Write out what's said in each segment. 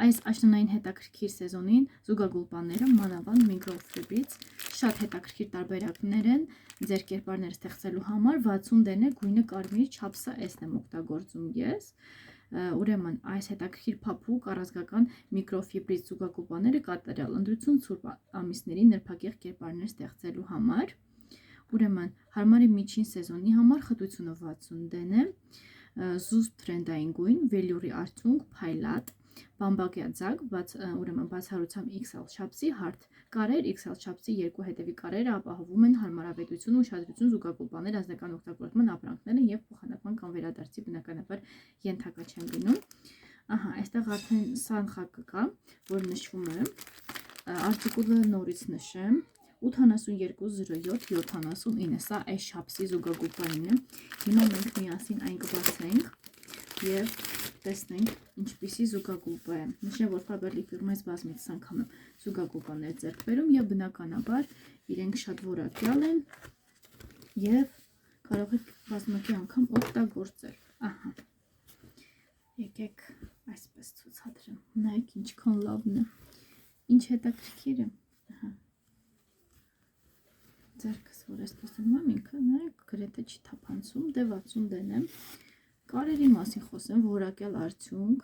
Այս աշնանային հետաքրքիր սեզոնին զուգագուլպանները մանավանդ միկրոֆիբրից շատ հետաքրքիր տարբերակներ են ձեր կերպարները ստեղծելու համար 60 դեն է գույնը կարմիր չափսը S-ն եմ օգտագործում ես ուրեմն այս հետաքրքիր փափուկ առանձնական միկրոֆիբրից զուգագուլպանները կատարյալ ընտրություն ցուրտ ամիսների նրբագեղ կերպարներ ստեղծելու համար ուրեմն հարմարի միջին սեզոնի համար խտությունը 60 դեն է զուսպ թրենդային գույն վելյուրի արդյունք փայլատ բամբակյա ձագ, ուրեմն բացառությամբ XL չափսի, հարթ կարեր, XL չափսի երկու հետևի կարերը ապահովում են հարմարավետություն ու ուշադրություն զուգագուլպաներ անձնական օգտագործման ապրանքները եւ փոխանակման կամ վերադարձի բնականաբար ենթակա չեն լինում։ Ահա, այստեղ արդեն սանխակը կա, որ նշվում է արտիկուլը նորից նշեմ 820779 սա այս չափսի զուգագուլպանին է։ Հիմա մենք միասին այն կբացենք եւ տեսնենք ինչպիսի զուգագուլպա է։ Նշեմ, որ Faberlic ֆիրմայից բազմից անգամ եմ զուգագուլպաներ ձեռք բերում եւ բնականաբար իրենք շատ որակյալ են եւ կարող եք բազմակի անգամ օգտագործել։ Ահա։ Եկեք այսպես ցուցադրեմ։ Նայեք ինչքան լավն է։ Ինչ հետաքրքիր է։ Ահա։ Ձեռքս որ այսպես դնում եմ ինքը նայեք գրեթե չի թափանցում, դե 60 դեն է։ Կարերի մասին խոսեմ, որակյալ արդյունք,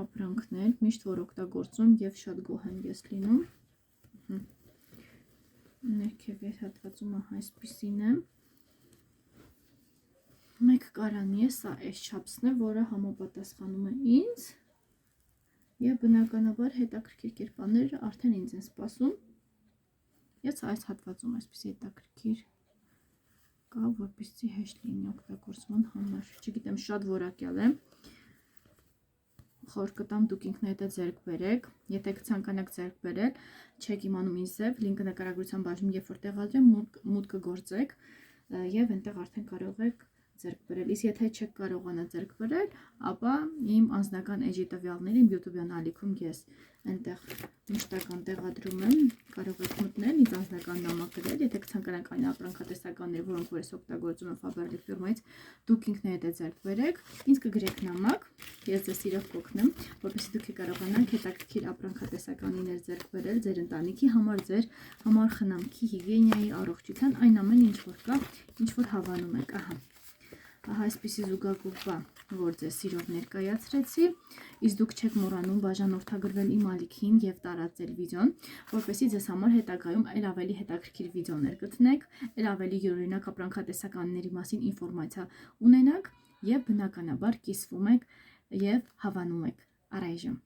ապրանքներ, միշտ որ օգտագործում եւ շատ գոհ եմ ես լինում։ Ներքև հատվածումը այսպիսին է։ Մեկ կարանի է, սա այս չափսն է, որը համապատասխանում է ինձ եւ բնականաբար հետաքրքիր կերպարները արդեն ինձ են սպասում։ Ես այս հատվածում այսպիսի հետաքրքիր կա, որպեսզի հեշտ լինի օգտագործման համար։ Չգիտեմ, շատ որակյալ է։ Խորհուրդ կտամ դուք ինքներդ ձեռք բերեք։ Եթե կցանկանաք ձեռք բերել, չեք իմանում ինչ ձև, լինքը նկարագրության բաժնում երբ որ տեղադրեմ, մուտքը գործեք եւ այնտեղ արդեն կարող եք ձեռք բերել։ Իսկ եթե չեք կարողանա ձեռք բերել, ապա իմ անձնական էջի տվյալները իմ YouTube-յան ալիքում ես այնտեղ մշտական տեղադրում եմ, կարող եք մտնել, ինձ անձնական նամակ գրել, եթե կցանկանաք այն ապրանքատեսականներ, որոնք որ ես օգտագործում եմ Faberlic ֆիրմայից, դուք ինքներդ ձեռք բերեք, ինձ կգրեք նամակ, ես ձեզ սիրով կօգնեմ, որպեսզի դուք կարողանաք հետաքրքիր ապրանքատեսականիներ ձեռք բերել ձեր ընտանիքի համար, ձեր համար խնամքի, հիգիենայի, առողջության, այն ամեն ինչ որ կա, ինչ որ հավանում եք, ահա։ Ահա այսպիսի զուգագուլպա, որ ձեզ սիրով ներկայացրեցի, իսկ դուք չեք մոռանում բաժանորդագրվել իմ ալիքին եւ տարածել վիդեոն, որպեսզի ձեզ համար հետագայում ել ավելի հետաքրքիր վիդեոներ գտնեք, ել ավելի յուրօրինակ ապրանքատեսականների մասին ինֆորմացիա ունենաք եւ բնականաբար կիսվում եք եւ հավանում եք առայժմ